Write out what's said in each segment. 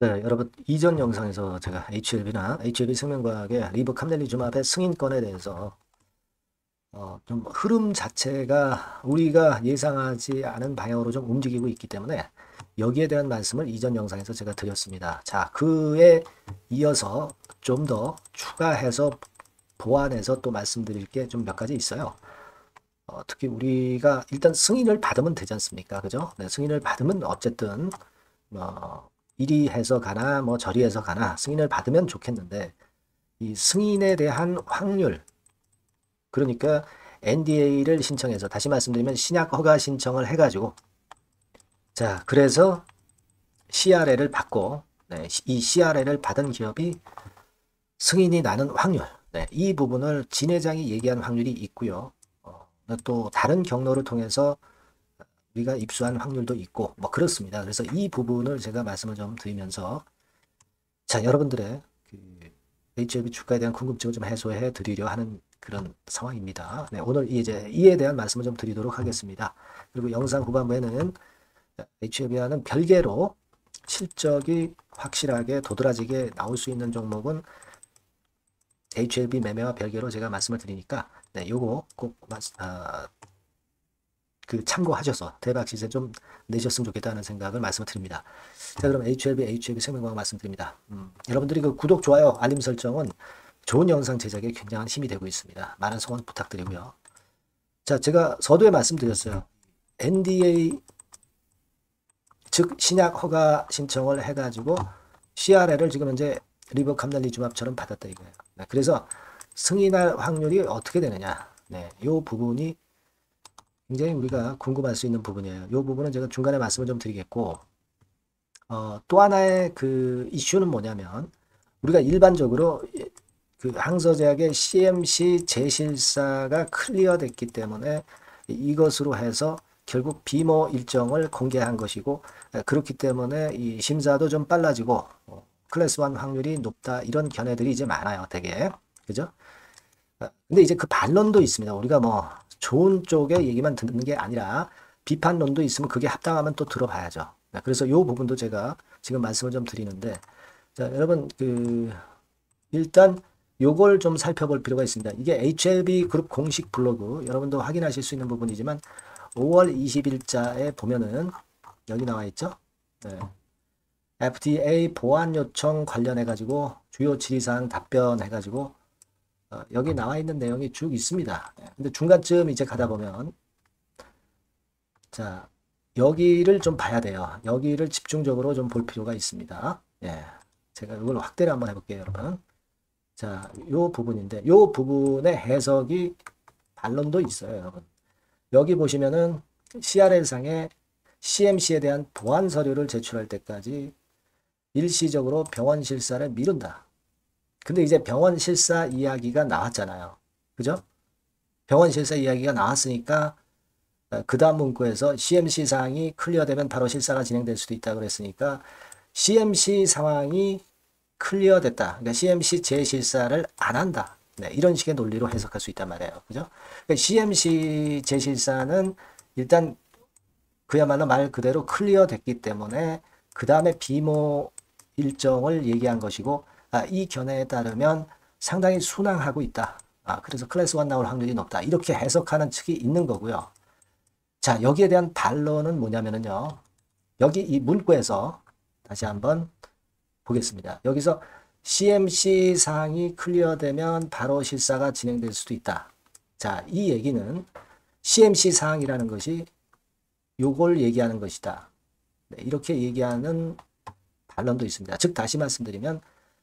네, 여러분 이전 영상에서 제가 HLB나 HLB 생명과학의 리보캄넬리줌압의 승인권에 대해서 좀 흐름 자체가 우리가 예상하지 않은 방향으로 좀 움직이고 있기 때문에 여기에 대한 말씀을 이전 영상에서 제가 드렸습니다. 자, 그에 이어서 좀 더 추가해서 보완해서 또 말씀드릴 게 좀 몇 가지 있어요. 특히 우리가 일단 승인을 받으면 되지 않습니까? 그죠? 네, 승인을 받으면 어쨌든 이리 해서 가나 뭐 저리 해서 가나 승인을 받으면 좋겠는데 이 승인에 대한 확률, 그러니까 NDA를 신청해서, 다시 말씀드리면 신약 허가 신청을 해가지고, 자, 그래서 CRL을 받고, 네, 이 CRL을 받은 기업이 승인이 나는 확률, 네, 이 부분을 진 회장이 얘기한 확률이 있고요. 또 다른 경로를 통해서 우리가 입수한 확률도 있고 뭐 그렇습니다. 그래서 이 부분을 제가 말씀을 좀 드리면서, 자, 여러분들의 그 HLB 주가에 대한 궁금증을 좀 해소해 드리려 하는 그런 상황입니다. 네, 오늘 이제 이에 대한 말씀을 좀 드리도록 하겠습니다. 그리고 영상 후반부에는 HLB와는 별개로 실적이 확실하게 도드라지게 나올 수 있는 종목은 HLB 매매와 별개로 제가 말씀을 드리니까, 네, 요거 꼭 참고하셔서 대박 시세 좀 내셨으면 좋겠다는 생각을 말씀을 드립니다. 자, 그럼 HLB 생명과학 말씀드립니다. 여러분들이 그 구독, 좋아요, 알림 설정은 좋은 영상 제작에 굉장한 힘이 되고 있습니다. 많은 성원 부탁드리고요. 자, 제가 서두에 말씀드렸어요. NDA, 즉 신약 허가 신청을 해가지고 CRL을 지금 현재 리보캄날리줌압처럼 받았다 이거예요. 네, 그래서 승인할 확률이 어떻게 되느냐. 네, 이 부분이 굉장히 우리가 궁금할 수 있는 부분이에요. 이 부분은 제가 중간에 말씀을 좀 드리겠고, 또 하나의 그 이슈는 뭐냐면, 우리가 일반적으로 그 항서제약의 CMC 제실사가 클리어됐기 때문에 이것으로 해서 결국 비모 일정을 공개한 것이고, 그렇기 때문에 이 심사도 좀 빨라지고 클래스 1 확률이 높다, 이런 견해들이 이제 많아요, 되게. 그죠? 근데 이제 그 반론도 있습니다. 우리가 뭐 좋은 쪽의 얘기만 듣는 게 아니라 비판론도 있으면 그게 합당하면 또 들어봐야죠. 그래서 이 부분도 제가 지금 말씀을 좀 드리는데, 자, 여러분 일단 요걸 좀 살펴볼 필요가 있습니다. 이게 HLB 그룹 공식 블로그, 여러분도 확인하실 수 있는 부분이지만 5월 20일자에 보면은 여기 나와 있죠. 네. FDA 보안 요청 관련해 가지고 주요 질의사항 답변해 가지고 여기 나와 있는 내용이 쭉 있습니다. 근데 중간쯤 이제 가다 보면, 자, 여기를 좀 봐야 돼요. 여기를 집중적으로 좀 볼 필요가 있습니다. 예. 제가 이걸 확대를 한번 해볼게요, 여러분. 자, 요 부분인데, 요 부분의 해석이 반론도 있어요, 여러분. 여기 보시면은 CRL상에 CMC에 대한 보안 서류를 제출할 때까지 일시적으로 병원 실사를 미룬다. 근데 이제 병원 실사 이야기가 나왔잖아요. 그죠? 병원 실사 이야기가 나왔으니까 그 다음 문구에서 CMC 사항이 클리어되면 바로 실사가 진행될 수도 있다 그랬으니까 CMC 상황이 클리어됐다. 그러니까 CMC 재실사를 안 한다. 네, 이런 식의 논리로 해석할 수 있단 말이에요. 그죠? 그러니까 CMC 재실사는 일단 그야말로 말 그대로 클리어됐기 때문에 그 다음에 비모 일정을 얘기한 것이고, 이 견해에 따르면 상당히 순항하고 있다. 그래서 클래스 1 나올 확률이 높다. 이렇게 해석하는 측이 있는 거고요. 자, 여기에 대한 반론은 뭐냐면요. 여기 이 문구에서 다시 한번 보겠습니다. 여기서 CMC 사항이 클리어되면 바로 실사가 진행될 수도 있다. 자, 이 얘기는 CMC 사항이라는 것이 요걸 얘기하는 것이다. 네, 이렇게 얘기하는 반론도 있습니다. 즉, 다시 말씀드리면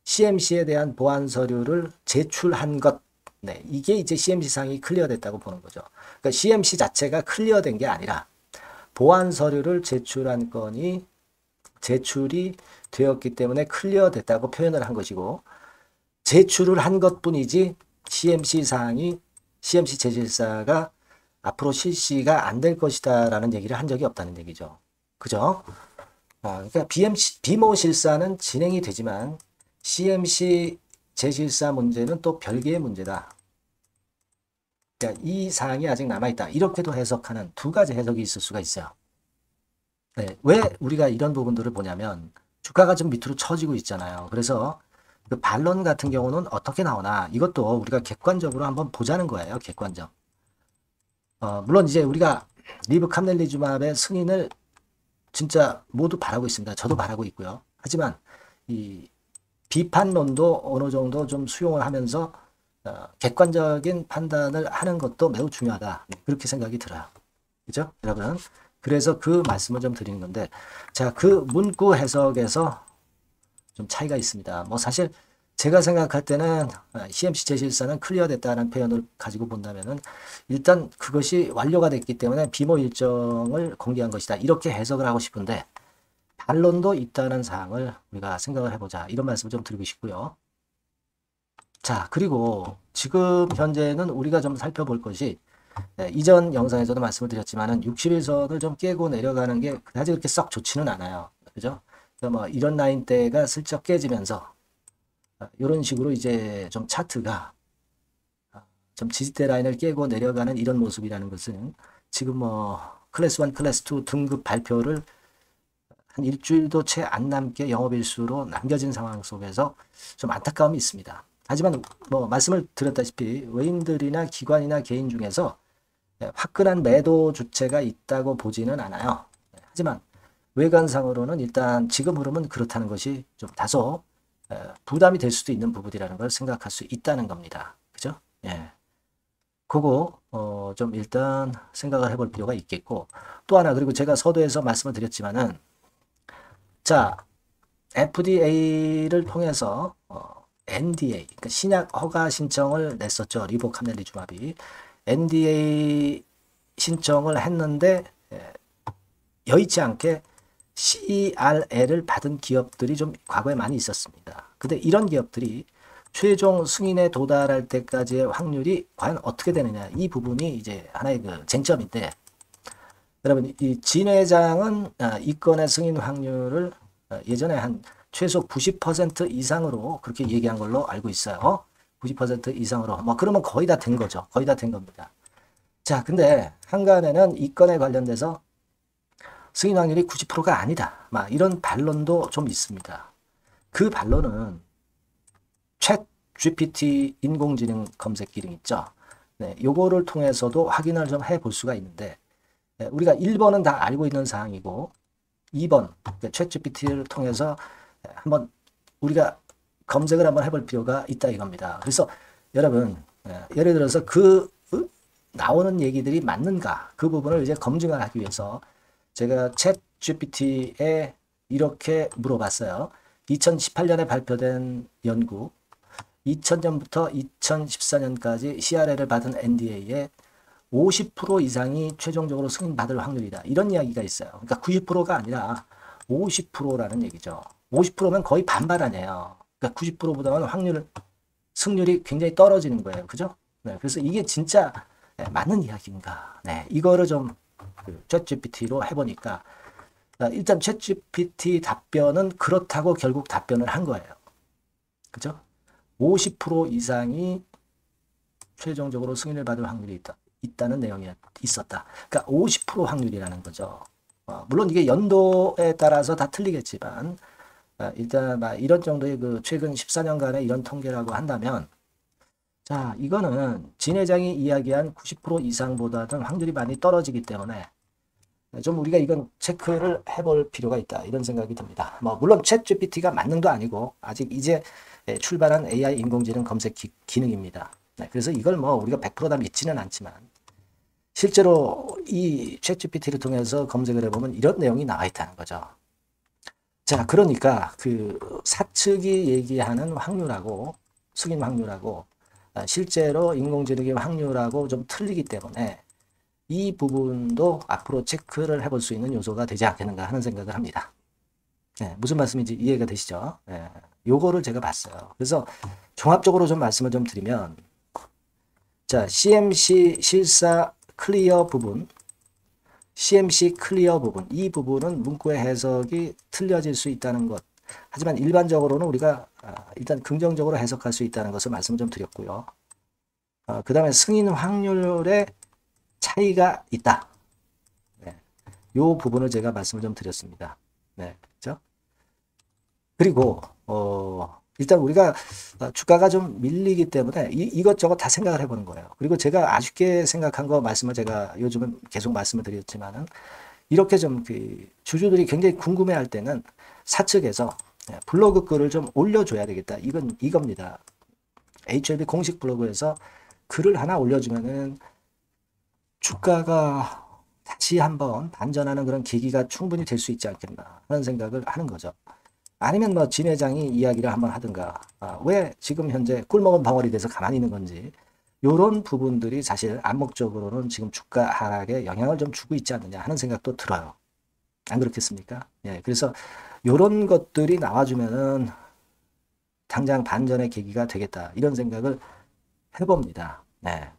CMC에 대한 보안 서류를 제출한 것, 네, 이게 이제 CMC 사항이 클리어됐다고 보는 거죠. 그러니까 CMC 자체가 클리어된 게 아니라 보안 서류를 제출한 건이 제출이 되었기 때문에 클리어됐다고 표현을 한 것이고, 제출을 한 것뿐이지 CMC 사항이, CMC 제실사가 앞으로 실시가 안 될 것이다 라는 얘기를 한 적이 없다는 얘기죠. 그죠? 그러니까 비모 실사는 진행이 되지만 CMC 재실사 문제는 또 별개의 문제다. 그러니까 이 사항이 아직 남아있다. 이렇게도 해석하는 두 가지 해석이 있을 수가 있어요. 네, 왜 우리가 이런 부분들을 보냐면, 주가가 좀 밑으로 처지고 있잖아요. 그래서 그 반론 같은 경우는 어떻게 나오나 이것도 우리가 객관적으로 한번 보자는 거예요. 객관적. 물론 이제 우리가 리브 캄넬리주맙의 승인을 진짜 모두 바라고 있습니다. 저도 바라고 있고요. 하지만 이 비판론도 어느 정도 좀 수용을 하면서 객관적인 판단을 하는 것도 매우 중요하다. 그렇게 생각이 들어요. 그죠? 여러분. 그래서 그 말씀을 좀 드리는 건데, 자, 그 문구 해석에서 좀 차이가 있습니다. 뭐 사실 제가 생각할 때는 CMC 제실사는 클리어됐다는 표현을 가지고 본다면은 일단 그것이 완료가 됐기 때문에 비모 일정을 공개한 것이다. 이렇게 해석을 하고 싶은데 반론도 있다는 사항을 우리가 생각을 해보자. 이런 말씀을 좀 드리고 싶고요. 자, 그리고 지금 현재는 우리가 좀 살펴볼 것이 이전 영상에서도 말씀을 드렸지만은 60일선을 좀 깨고 내려가는 게 그다지 그렇게 썩 좋지는 않아요. 그죠? 뭐 이런 라인대가 슬쩍 깨지면서 이런 식으로 이제 좀 차트가 좀 지지대 라인을 깨고 내려가는 이런 모습이라는 것은 지금 뭐 클래스 1, 클래스 2 등급 발표를 한 일주일도 채 안 남게 영업일수로 남겨진 상황 속에서 좀 안타까움이 있습니다. 하지만 뭐 말씀을 드렸다시피 외인들이나 기관이나 개인 중에서 화끈한 매도 주체가 있다고 보지는 않아요. 하지만 외관상으로는 일단 지금 흐름은 그렇다는 것이 좀 다소 부담이 될 수도 있는 부분이라는 걸 생각할 수 있다는 겁니다. 그죠? 예. 그거 좀 일단 생각을 해볼 필요가 있겠고, 또 하나, 그리고 제가 서두에서 말씀을 드렸지만은 자, FDA를 통해서 NDA, 그러니까 신약 허가 신청을 냈었죠. 리보 캄넬리주맙이 NDA 신청을 했는데 여의치 않게 CRL을 받은 기업들이 좀 과거에 많이 있었습니다. 근데 이런 기업들이 최종 승인에 도달할 때까지의 확률이 과연 어떻게 되느냐, 이 부분이 이제 하나의 그 쟁점인데, 여러분 이 진 회장은 이 건의 승인 확률을 예전에 한 최소 90% 이상으로 그렇게 얘기한 걸로 알고 있어요. 90% 이상으로. 뭐 그러면 거의 다 된 거죠. 거의 다 된 겁니다. 자, 근데 한간에는 이 건에 관련돼서 승인 확률이 90%가 아니다. 막 이런 반론도 좀 있습니다. 그 반론은 챗 GPT 인공지능 검색 기능 있죠. 네, 요거를 통해서도 확인을 좀 해볼 수가 있는데, 우리가 1번은 다 알고 있는 사항이고 2번 챗 GPT를 통해서 한번 우리가 검색을 한번 해볼 필요가 있다 이겁니다. 그래서 여러분 예를 들어서 그 나오는 얘기들이 맞는가, 그 부분을 이제 검증을 하기 위해서 제가 챗 GPT에 이렇게 물어봤어요. 2018년에 발표된 연구, 2000년부터 2014년까지 CRL을 받은 NDA에 50% 이상이 최종적으로 승인받을 확률이다. 이런 이야기가 있어요. 그러니까 90%가 아니라 50%라는 얘기죠. 50%면 거의 반반 아니에요. 그러니까 90%보다는 승률이 굉장히 떨어지는 거예요. 그죠? 네, 그래서 이게 진짜 맞는 이야기인가. 네, 이거를 좀 챗GPT로 해보니까 일단 챗GPT 답변은 그렇다고 결국 답변을 한 거예요. 그죠? 50% 이상이 최종적으로 승인을 받을 확률이 있다는 내용이 있었다. 그러니까 50% 확률이라는 거죠. 물론 이게 연도에 따라서 다 틀리겠지만 일단 이런 정도의 그 최근 14년간의 이런 통계라고 한다면, 자, 이거는 진 회장이 이야기한 90% 이상보다는 확률이 많이 떨어지기 때문에 좀 우리가 이건 체크를 해볼 필요가 있다, 이런 생각이 듭니다. 뭐 물론 챗 GPT가 만능도 아니고 아직 이제 출발한 AI 인공지능 검색 기능입니다. 네, 그래서 이걸 뭐 우리가 100%다 믿지는 않지만 실제로 이 챗 GPT를 통해서 검색을 해보면 이런 내용이 나와 있다는 거죠. 자, 그러니까 그 사측이 얘기하는 확률하고 승인 확률하고 실제로 인공지능의 확률하고 좀 틀리기 때문에 이 부분도 앞으로 체크를 해볼 수 있는 요소가 되지 않겠는가 하는 생각을 합니다. 네, 무슨 말씀인지 이해가 되시죠? 네, 요거를 제가 봤어요. 그래서 종합적으로 좀 말씀을 좀 드리면, 자, CMC 실사 클리어 부분, CMC 클리어 부분, 이 부분은 문구의 해석이 틀려질 수 있다는 것. 하지만 일반적으로는 우리가 일단 긍정적으로 해석할 수 있다는 것을 말씀을 좀 드렸고요. 그 다음에 승인 확률의 차이가 있다. 네. 이 부분을 제가 말씀을 좀 드렸습니다. 네, 그렇죠? 그리고 일단 우리가 주가가 좀 밀리기 때문에 이것저것 다 생각을 해보는 거예요. 그리고 제가 아쉽게 생각한 거 말씀을 제가 요즘은 계속 말씀을 드렸지만은 이렇게 좀 그 주주들이 굉장히 궁금해할 때는 사측에서 블로그 글을 좀 올려줘야 되겠다. 이겁니다. HLB 공식 블로그에서 글을 하나 올려주면은 주가가 다시 한번 반전하는 그런 계기가 충분히 될 수 있지 않겠나 하는 생각을 하는 거죠. 아니면 뭐 진 회장이 이야기를 한번 하든가 왜 지금 현재 꿀먹은 벙어리 돼서 가만히 있는 건지 이런 부분들이 사실 암묵적으로는 지금 주가 하락에 영향을 좀 주고 있지 않느냐 하는 생각도 들어요. 안 그렇겠습니까? 예, 그래서 이런 것들이 나와주면은 당장 반전의 계기가 되겠다 이런 생각을 해봅니다. 네,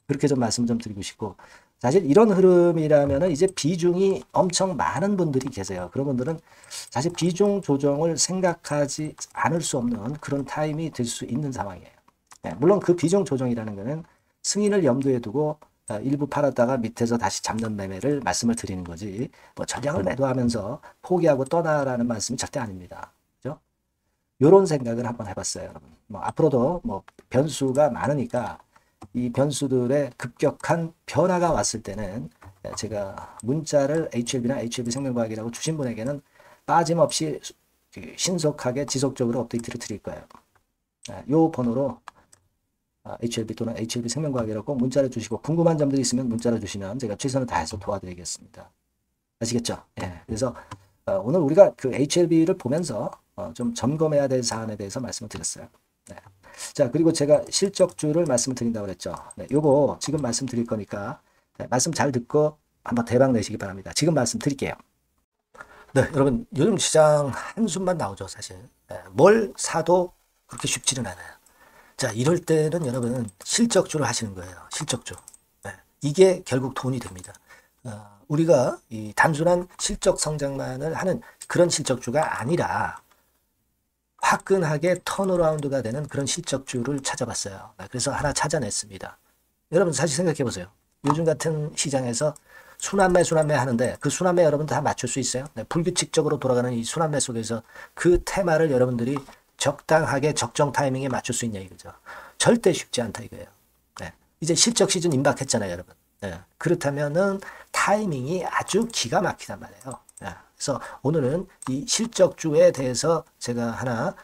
그렇게 좀 말씀 좀 드리고 싶고 사실 이런 흐름이라면은 이제 비중이 엄청 많은 분들이 계세요. 그런 분들은 사실 비중 조정을 생각하지 않을 수 없는 그런 타임이 될 수 있는 상황이에요. 네, 물론 그 비중 조정이라는 것은 승인을 염두에 두고 일부 팔았다가 밑에서 다시 잡는 매매를 말씀을 드리는 거지 뭐 전량을 매도하면서 포기하고 떠나라는 말씀이 절대 아닙니다. 그죠? 요런 생각을 한번 해봤어요, 여러분. 뭐 앞으로도 뭐 변수가 많으니까 이 변수들의 급격한 변화가 왔을 때는 제가 문자를 HLB나 HLB생명과학이라고 주신 분에게는 빠짐없이 신속하게 지속적으로 업데이트를 드릴 거예요. 이 번호로 HLB 또는 HLB생명과학이라고 문자를 주시고 궁금한 점들이 있으면 문자를 주시면 제가 최선을 다해서 도와드리겠습니다. 아시겠죠? 예. 그래서 오늘 우리가 그 HLB를 보면서 좀 점검해야 될 사안에 대해서 말씀을 드렸어요. 네. 자, 그리고 제가 실적주를 말씀을 드린다고 그랬죠. 네, 요거 지금 말씀드릴 거니까 말씀 잘 듣고 한번 대박 내시기 바랍니다. 지금 말씀드릴게요. 네, 여러분 요즘 시장 한숨만 나오죠, 사실. 네, 뭘 사도 그렇게 쉽지는 않아요. 자, 이럴 때는 여러분 실적주를 하시는 거예요. 실적주. 네, 이게 결국 돈이 됩니다. 우리가 이 단순한 실적 성장만을 하는 그런 실적주가 아니라 화끈하게 턴어라운드가 되는 그런 실적주를 찾아봤어요. 그래서 하나 찾아냈습니다. 여러분 사실 생각해 보세요. 요즘 같은 시장에서 순환매 하는데 그 순환매 여러분 다 맞출 수 있어요? 네, 불규칙적으로 돌아가는 이 순환매 속에서 그 테마를 여러분들이 적당하게 적정 타이밍에 맞출 수 있냐 이거죠. 절대 쉽지 않다 이거예요. 네, 이제 실적 시즌 임박했잖아요, 여러분. 네, 그렇다면은 타이밍이 아주 기가 막히단 말이에요. 네, 그래서 오늘은 이 실적주에 대해서 제가 하나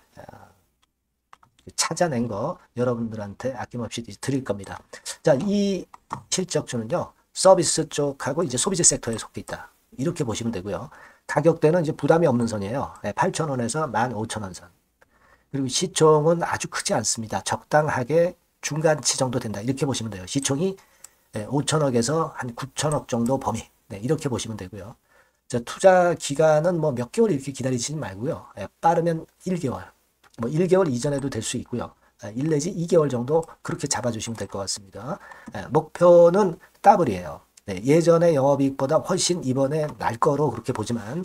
찾아낸 거 여러분들한테 아낌없이 드릴 겁니다. 자, 이 실적주는요, 서비스 쪽하고 이제 소비재 섹터에 속해 있다. 이렇게 보시면 되고요. 가격대는 이제 부담이 없는 선이에요. 8,000원에서 15,000원 선. 그리고 시총은 아주 크지 않습니다. 적당하게 중간치 정도 된다. 이렇게 보시면 돼요. 시총이 5천억에서 한 9천억 정도 범위. 네, 이렇게 보시면 되고요. 자, 투자 기간은 뭐 몇 개월 이렇게 기다리지 말고요. 빠르면 1개월. 뭐 1개월 이전에도 될 수 있고요. 1 내지 2개월 정도 그렇게 잡아주시면 될 것 같습니다. 목표는 더블이에요. 네, 예전의 영업이익보다 훨씬 이번에 날 거로 그렇게 보지만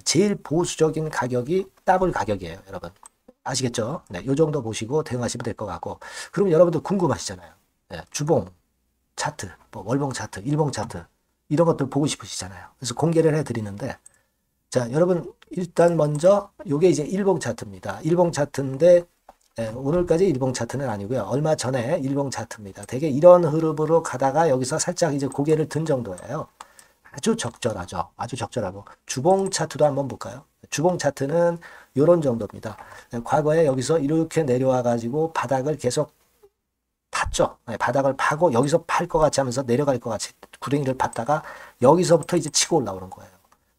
제일 보수적인 가격이 더블 가격이에요, 여러분. 아시겠죠? 네, 이 정도 보시고 대응하시면 될 것 같고. 그럼 여러분들 궁금하시잖아요. 네, 주봉 차트, 뭐 월봉 차트, 일봉 차트 이런 것들 보고 싶으시잖아요. 그래서 공개를 해드리는데, 자, 여러분 일단 먼저 요게 이제 일봉 차트입니다. 일봉 차트인데 오늘까지 일봉 차트는 아니고요. 얼마 전에 일봉 차트입니다. 되게 이런 흐름으로 가다가 여기서 살짝 이제 고개를 든 정도예요. 아주 적절하죠. 아주 적절하고. 주봉 차트도 한번 볼까요? 주봉 차트는 이런 정도입니다. 과거에 여기서 이렇게 내려와 가지고 바닥을 계속 팠죠. 바닥을 파고 여기서 팔 것 같이 하면서 내려갈 것 같이 구덩이를 팠다가 여기서부터 이제 치고 올라오는 거예요.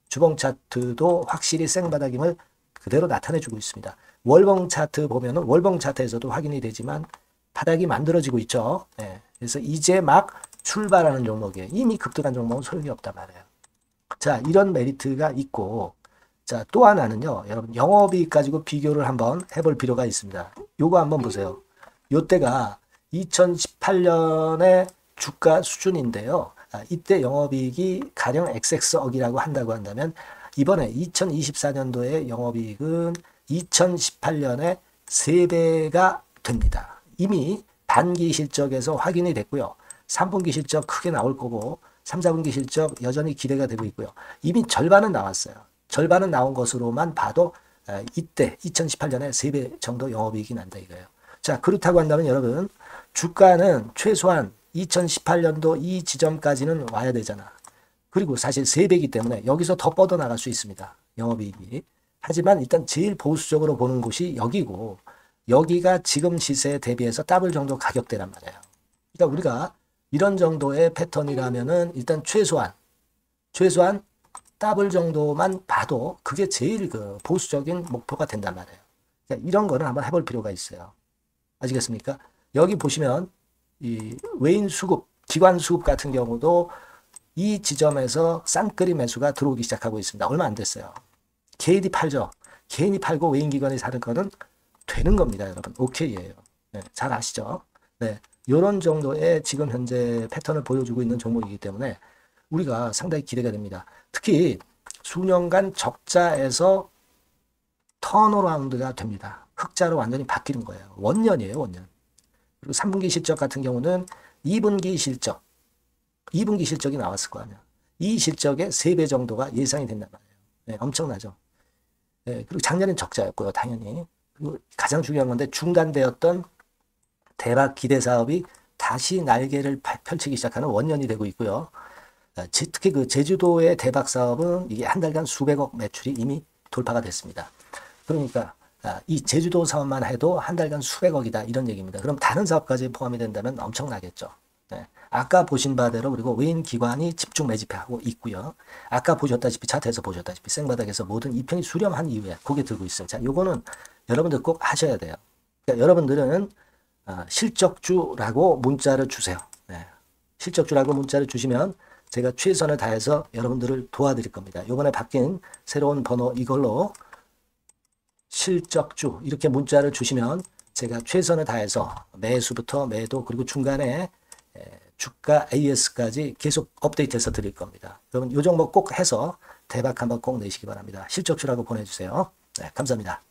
주봉 차트도 확실히 생바닥임을 그대로 나타내주고 있습니다. 월봉 차트 보면은 월봉 차트에서도 확인이 되지만 바닥이 만들어지고 있죠. 네. 그래서 이제 막 출발하는 종목이에요. 이미 급등한 종목은 소용이 없단 말이에요. 자, 이런 메리트가 있고, 자, 또 하나는요, 여러분, 영업이익 가지고 비교를 한번 해볼 필요가 있습니다. 요거 한번 보세요. 요때가 2018년의 주가 수준인데요. 이때 영업이익이 가령 XX억이라고 한다고 한다면, 이번에 2024년도의 영업이익은 2018년에 3배가 됩니다. 이미 반기 실적에서 확인이 됐고요. 3분기 실적 크게 나올 거고 3, 4분기 실적 여전히 기대가 되고 있고요. 이미 절반은 나왔어요. 절반은 나온 것으로만 봐도 이때 2018년에 3배 정도 영업이익이 난다 이거예요. 자, 그렇다고 한다면 여러분 주가는 최소한 2018년도 이 지점까지는 와야 되잖아. 그리고 사실 3배이기 때문에 여기서 더 뻗어나갈 수 있습니다. 영업이익이. 하지만 일단 제일 보수적으로 보는 곳이 여기고 여기가 지금 시세에 대비해서 더블 정도 가격대란 말이에요. 그러니까 우리가 이런 정도의 패턴이라면은 일단 최소한 더블 정도만 봐도 그게 제일 그 보수적인 목표가 된단 말이에요. 그러니까 이런 거는 한번 해볼 필요가 있어요. 아시겠습니까? 여기 보시면 이 외인 수급, 기관 수급 같은 경우도 이 지점에서 쌍끌이 매수가 들어오기 시작하고 있습니다. 얼마 안 됐어요. 개인이 팔죠. 개인이 팔고 외인 기관이 사는 거는 되는 겁니다, 여러분. 오케이예요. 네, 잘 아시죠? 네, 이런 정도의 지금 현재 패턴을 보여주고 있는 종목이기 때문에 우리가 상당히 기대가 됩니다. 특히 수년간 적자에서 턴어라운드가 됩니다. 흑자로 완전히 바뀌는 거예요. 원년이에요, 원년. 그리고 3분기 실적 같은 경우는 2분기 실적이 나왔을 거 아니야. 이 실적의 3배 정도가 예상이 된단 말이에요. 네, 엄청나죠. 네, 그리고 작년엔 적자였고요, 당연히. 그리고 가장 중요한 건데 중단되었던 대박 기대 사업이 다시 날개를 펼치기 시작하는 원년이 되고 있고요. 특히 그 제주도의 대박 사업은 이게 한 달간 수백억 매출이 이미 돌파가 됐습니다. 그러니까 이 제주도 사업만 해도 한 달간 수백억이다 이런 얘기입니다. 그럼 다른 사업까지 포함이 된다면 엄청나겠죠. 네. 아까 보신 바대로 그리고 외인 기관이 집중 매집하고 있고요. 아까 보셨다시피 차트에서 보셨다시피 생바닥에서 모든 이평이 수렴한 이후에 고개 들고 있어요. 자, 요거는 여러분들 꼭 하셔야 돼요. 그러니까 여러분들은 실적주라고 문자를 주세요. 네. 실적주라고 문자를 주시면 제가 최선을 다해서 여러분들을 도와드릴 겁니다. 이번에 바뀐 새로운 번호 이걸로 실적주 이렇게 문자를 주시면 제가 최선을 다해서 매수부터 매도 그리고 중간에 주가 AS까지 계속 업데이트해서 드릴 겁니다. 여러분 이 종목 꼭 해서 대박 한번 꼭 내시기 바랍니다. 실적주라고 보내주세요. 네, 감사합니다.